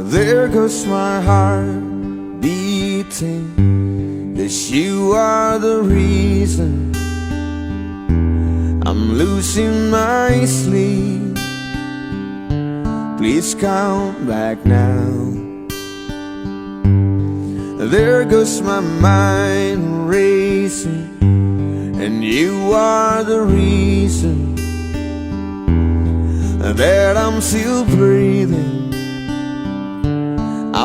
There goes my heart beating, 'cause you are the reason I'm losing my sleep. Please come back now. There goes my mind racing, and you are the reason that I'm still breathing.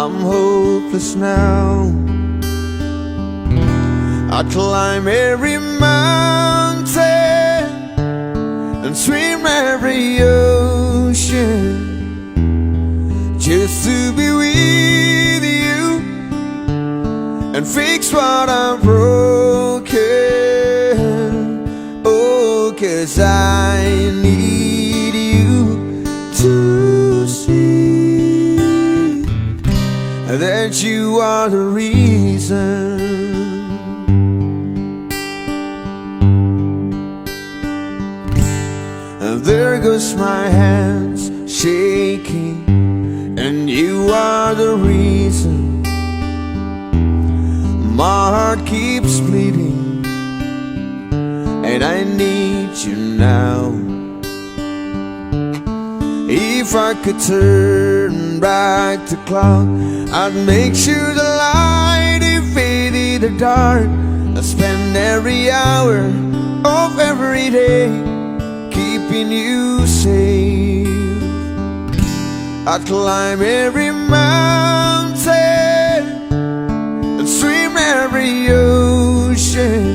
I'm hopeless now. I climb every mountain and swim every ocean just to be with you and fix what I'm broken. Oh, 'cause I need you to see that you are the reason. And there goes my hands shaking, and you are the reason my heart keeps bleeding, and I need you now. If I could turn back the clock, I'd make sure the light invaded the dark. I'd spend every hour of every day keeping you safe. I'd climb every mountain and swim every ocean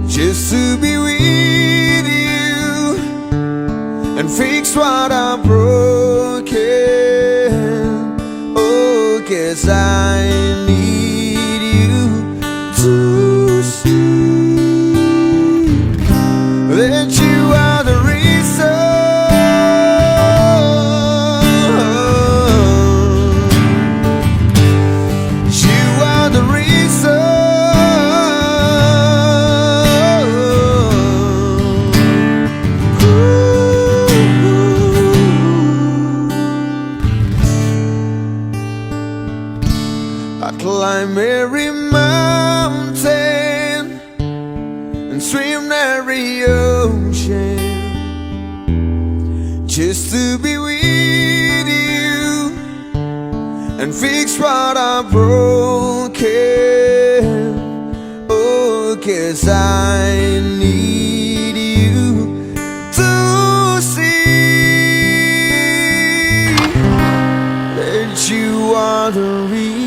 just to be with you and fix what I'm broken. Oh, 'cause I need you to see that you are the reason. You are the reason. I climb every mountain and swim every ocean just to be with you and fix what I'm broken. Oh, 'cause I need you to see that you are the reason.